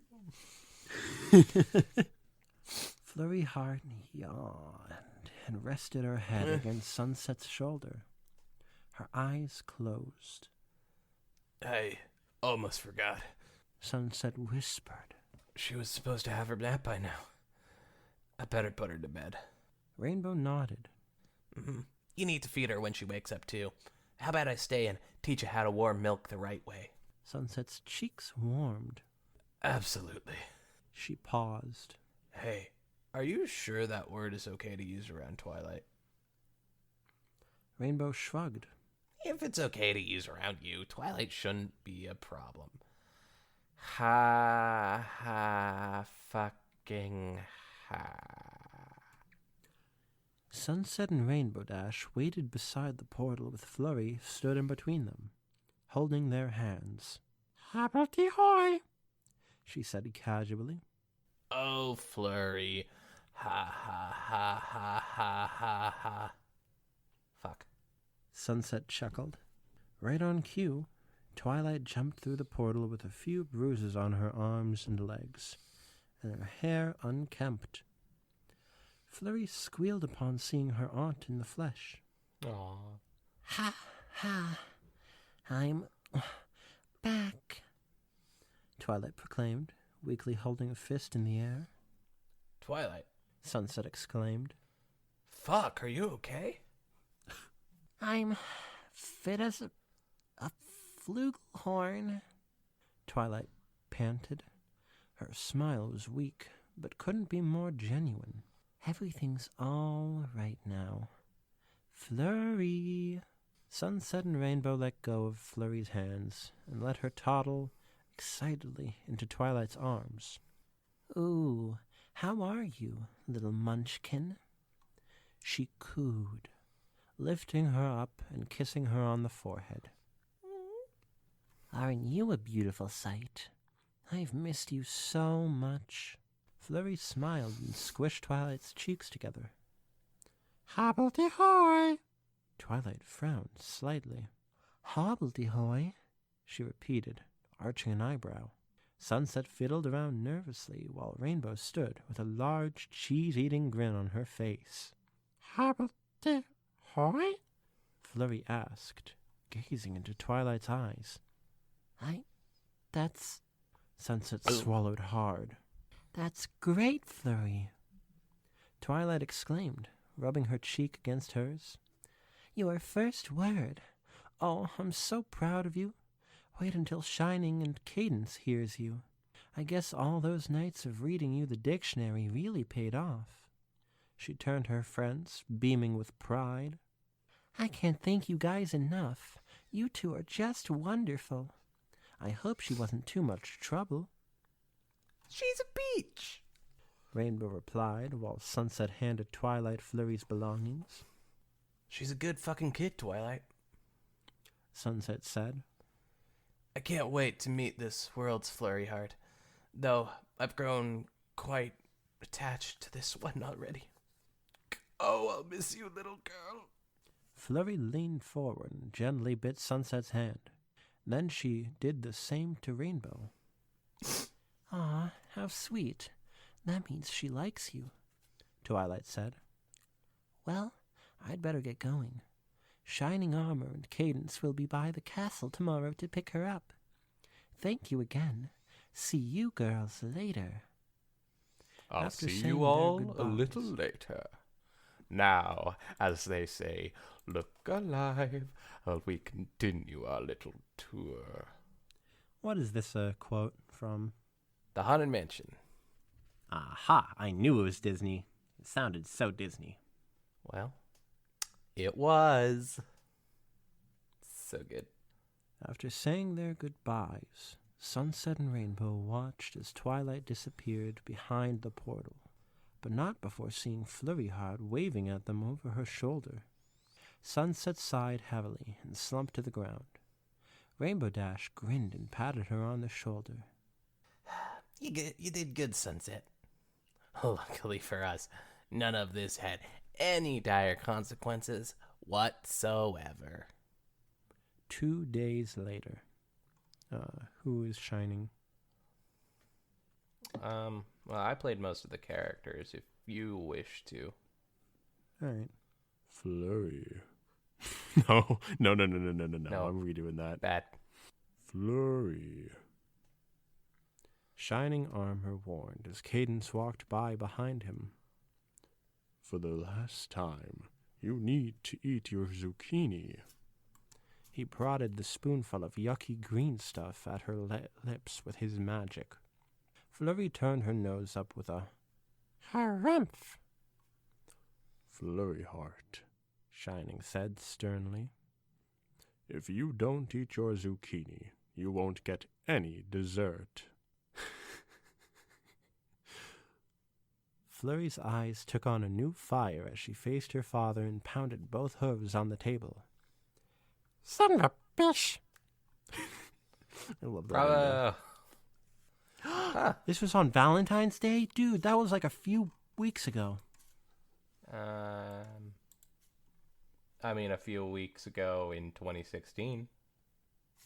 Flurry Heart yawned and rested her head against Sunset's shoulder. Her eyes closed. I almost forgot. Sunset whispered. She was supposed to have her nap by now. I better put her to bed. Rainbow nodded. Mm-hmm. You need to feed her when she wakes up, too. How about I stay and teach you how to warm milk the right way? Sunset's cheeks warmed. Absolutely. She paused. Hey, are you sure that word is okay to use around Twilight? Rainbow shrugged. If it's okay to use around you, Twilight shouldn't be a problem. Fucking ha. Sunset and Rainbow Dash waited beside the portal with Flurry stood in between them, holding their hands. Hobblety-hoy, she said casually. Oh, Flurry. Ha ha ha ha ha ha ha. Fuck. Sunset chuckled. Right on cue, Twilight jumped through the portal with a few bruises on her arms and legs, and her hair unkempt. Flurry squealed upon seeing her aunt in the flesh. Aww. Ha ha. I'm back. Twilight proclaimed, weakly holding a fist in the air. Twilight. Sunset exclaimed. Fuck, are you okay? I'm fit as a flugelhorn. Twilight panted. Her smile was weak, but couldn't be more genuine. Everything's all right now. Flurry! Sunset and Rainbow let go of Flurry's hands and let her toddle excitedly into Twilight's arms. Ooh, how are you, little munchkin? She cooed, lifting her up and kissing her on the forehead. Aren't you a beautiful sight? I've missed you so much. Flurry smiled and squished Twilight's cheeks together. Hobblety-hoy! Twilight frowned slightly. Hobblety-hoy, she repeated, arching an eyebrow. Sunset fiddled around nervously while Rainbow stood with a large cheese-eating grin on her face. Hobblety-hoy? Flurry asked, gazing into Twilight's eyes. that's Sunset swallowed hard. That's great, Flurry. Twilight exclaimed, rubbing her cheek against hers. Your first word. Oh, I'm so proud of you. Wait until Shining and Cadence hears you. I guess all those nights of reading you the dictionary really paid off. She turned to her friends, beaming with pride. I can't thank you guys enough. You two are just wonderful. I hope she wasn't too much trouble. She's a peach. Rainbow replied, while Sunset handed Twilight Flurry's belongings. She's a good fucking kid, Twilight. Sunset said. I can't wait to meet this world's Flurry Heart, though I've grown quite attached to this one already. Oh, I'll miss you, little girl. Flurry leaned forward and gently bit Sunset's hand. Then she did the same to Rainbow. Aw, how sweet. That means she likes you. Twilight said. Well, I'd better get going. Shining Armor and Cadence will be by the castle tomorrow to pick her up. Thank you again. See you girls later. I'll After see saying you their all a goodbyes. little later. Now, as they say, look alive while we continue our little tour. What is this a quote from? The Haunted Mansion. Aha, I knew it was Disney. It sounded so Disney. Well, it was. So good. After saying their goodbyes, Sunset and Rainbow watched as Twilight disappeared behind the portal, but not before seeing Flurry Heart waving at them over her shoulder. Sunset sighed heavily and slumped to the ground. Rainbow Dash grinned and patted her on the shoulder. You did good, Sunset. Luckily for us, none of this had any dire consequences whatsoever. 2 days later. Who is shining? Well, I played most of the characters, if you wish to. All right. Flurry. No. No. I'm redoing that. Bad. Flurry. Shining Armor warned as Cadence walked by behind him. For the last time, you need to eat your zucchini. He prodded the spoonful of yucky green stuff at her lips with his magic. Flurry turned her nose up with a harumph. Flurry Heart. Shining said sternly. If you don't eat your zucchini, you won't get any dessert. Flurry's eyes took on a new fire as she faced her father and pounded both hooves on the table. Son of a bitch! I love that. Bravo. This was on Valentine's Day? Dude, that was like a few weeks ago. I mean, a few weeks ago in 2016.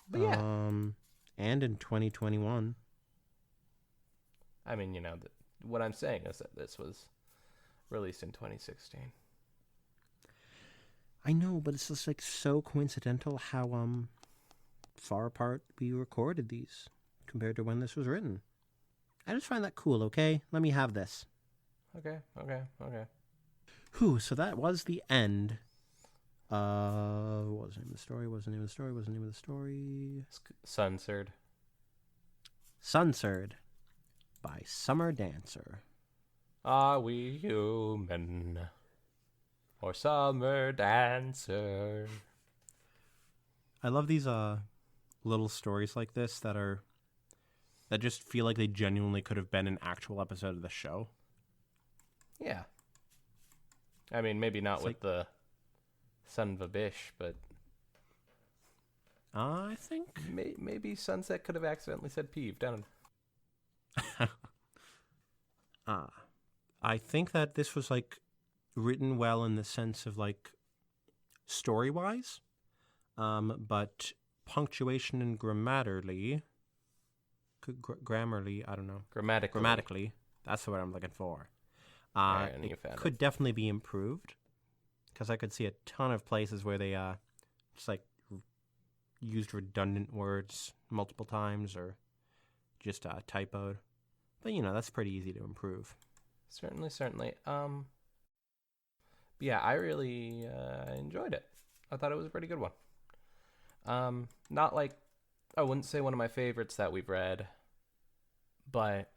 But yeah. And in 2021. I mean, what I'm saying is that this was released in 2016. I know, but it's just like so coincidental how far apart we recorded these compared to when this was written. I just find that cool, okay? Let me have this. Okay. Whew, so that was the end. What was the name of the story? Suncered. Suncered by Summer Dancer. Are we human? Or summer dancer? I love these little stories like this that just feel like they genuinely could have been an actual episode of the show. Yeah. I mean, maybe not It's with like- the son of a bish, but I think. maybe Sunset could have accidentally said peeved. I don't know. I think that this was like written well in the sense of like story-wise, but punctuation and grammatically, I don't know. Grammatically, that's what I'm looking for. And you It found could definitely be improved, because I could see a ton of places where they just like used redundant words multiple times or just typoed. But that's pretty easy to improve. Certainly. Yeah, I really enjoyed it. I thought it was a pretty good one. Not like, I wouldn't say one of my favorites that we've read, but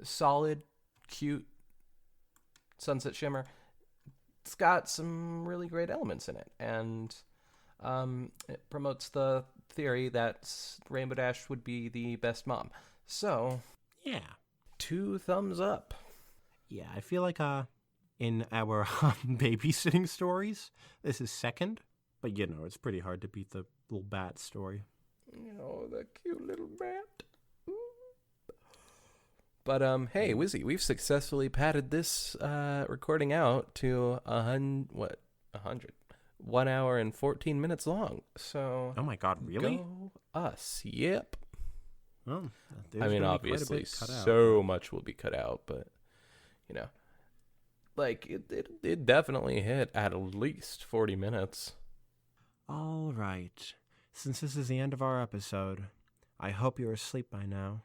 solid, cute Sunset Shimmer. It's got some really great elements in it, and it promotes the theory that Rainbow Dash would be the best mom. So, Yeah. 2 thumbs up. Yeah, I feel like in our babysitting stories, this is second. But it's pretty hard to beat the little bat story. The cute little bat. But hey, Wizzy, we've successfully padded this recording out to 100? 1 hour and 14 minutes long. So Oh my god, really? go us. Yep. Oh, I mean, gonna be quite a obviously, bit cut out. so much will be cut out, but like it definitely hit at least 40 minutes. All right. Since this is the end of our episode, I hope you're asleep by now.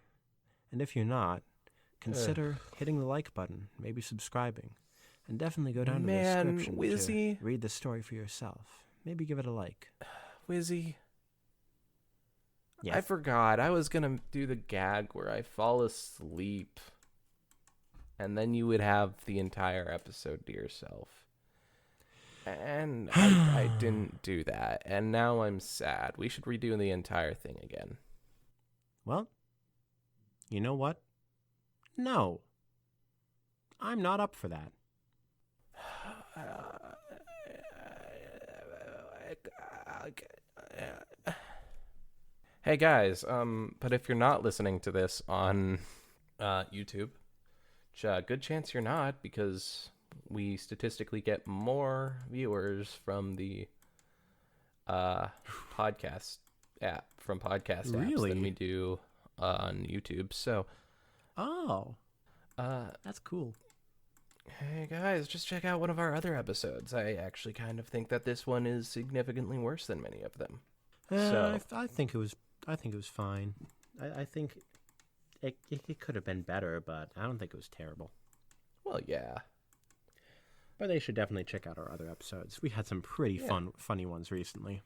And if you're not, consider hitting the like button, maybe subscribing, and definitely go down to the description Wizzy. to read the story for yourself. Maybe give it a like. Wizzy, Yeah. I forgot. I was gonna do the gag where I fall asleep, and then you would have the entire episode to yourself. And I didn't do that, and now I'm sad. We should redo the entire thing again. Well, you know what? No. I'm not up for that. Hey guys, but if you're not listening to this on YouTube, which, good chance you're not, because we statistically get more viewers from the podcast apps than Really? we do on YouTube. So, Oh, uh, that's cool. hey guys, just check out one of our other episodes. I actually kind of think that this one is significantly worse than many of them. So- I think it was. I think it was fine. I think it could have been better, but I don't think it was terrible. Well, yeah. But they should definitely check out our other episodes. We had some pretty funny ones recently.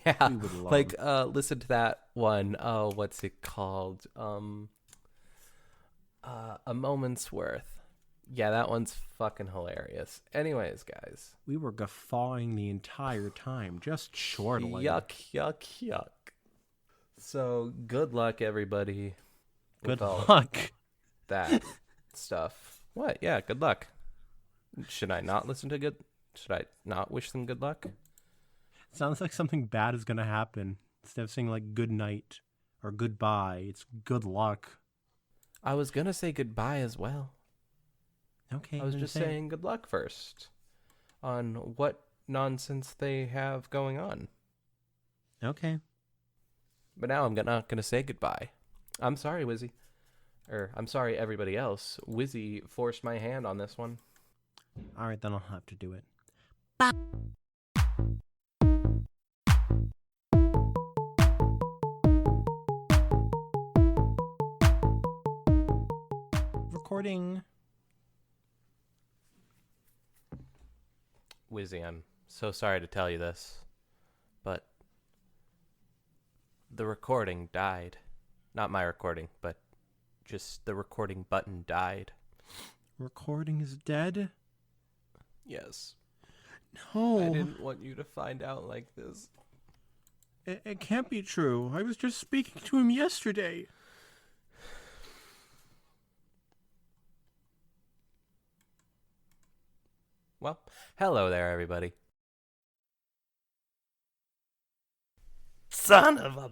Yeah, We would love like listen to that one. Oh, what's it called? A Moment's Worth. Yeah, that one's fucking hilarious. Anyways, guys, We were guffawing the entire time, just chortling. yuck, yuck, yuck. So good luck, everybody. Good with all luck. that stuff. What? Yeah, good luck. Should I not listen to good? Should I not wish them good luck? Sounds like something bad is gonna happen. Instead of saying like good night or goodbye, it's good luck. I was gonna say goodbye as well. Okay. I was then just say it. saying good luck first on what nonsense they have going on. Okay. But now I'm not going to say goodbye. I'm sorry, Wizzy. I'm sorry, everybody else. Wizzy forced my hand on this one. All right, then I'll have to do it. Recording. Wizzy, I'm so sorry to tell you this, but the recording died. Not my recording, but just the recording button died. Recording is dead? Yes. No. I didn't want you to find out like this. It can't be true. I was just speaking to him yesterday. Well, hello there, everybody. Son of a...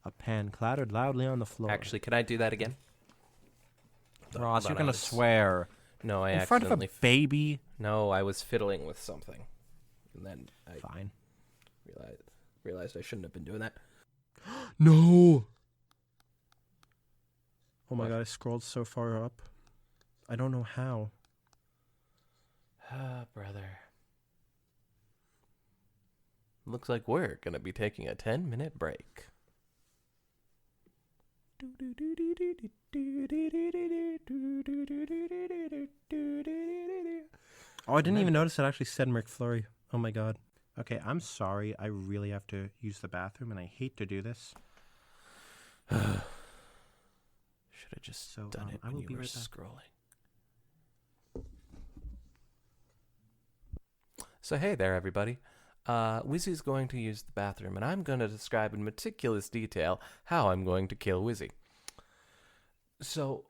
A pan clattered loudly on the floor. Actually, can I do that again? Ross, Hold you're on, gonna I was- swear No, I in front of a accidentally... baby. No, I was fiddling with something. And then I Fine. realized I shouldn't have been doing that. No. Oh my What? god, I scrolled so far up. I don't know how. Ah, brother. Looks like we're going to be taking a 10-minute break. Oh, I didn't even notice it actually said McFlurry. Oh my god. Okay, I'm sorry. I really have to use the bathroom, and I hate to do this. Should have just So, done it I when will you be were right back. scrolling. So hey there, everybody. Wizzy's going to use the bathroom, and I'm going to describe in meticulous detail how I'm going to kill Wizzy. So,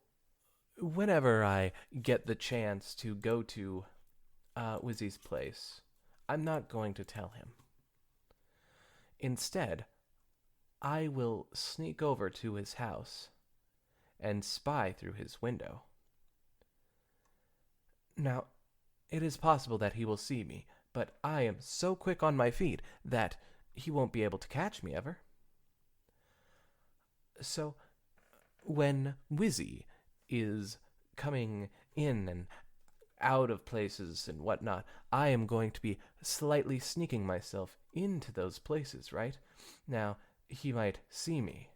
whenever I get the chance to go to Wizzy's place, I'm not going to tell him. Instead, I will sneak over to his house and spy through his window. Now, it is possible that he will see me, but I am so quick on my feet that he won't be able to catch me ever. So, when Wizzy is coming in and out of places and whatnot, I am going to be slightly sneaking myself into those places, right? Now, he might see me,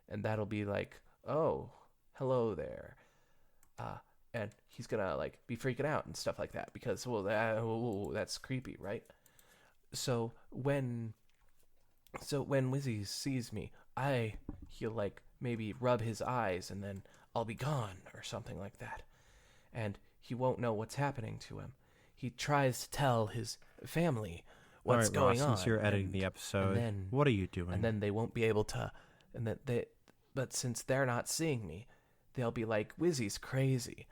and that'll be like, oh, hello there. And he's gonna like be freaking out and stuff like that because that's creepy, right? So when Wizzy sees me, he'll like maybe rub his eyes and then I'll be gone or something like that, and he won't know what's happening to him. He tries to tell his family what's All right, going Ross, on. since you're editing and- the episode, then- what are you doing? and then they won't be able to, but since they're not seeing me, they'll be like, Wizzy's crazy.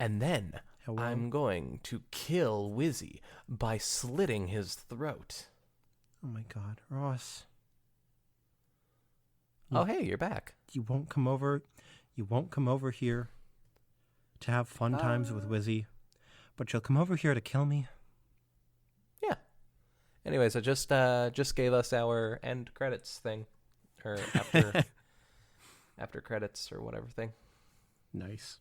And then Hello? I'm going to kill Wizzy by slitting his throat. Oh my god, Ross. Oh, hey, you're back. You won't come over. You won't come over here to have fun times with Wizzy, but you'll come over here to kill me. Yeah. Anyways, I just gave us our end credits thing, or after credits or whatever thing. Nice.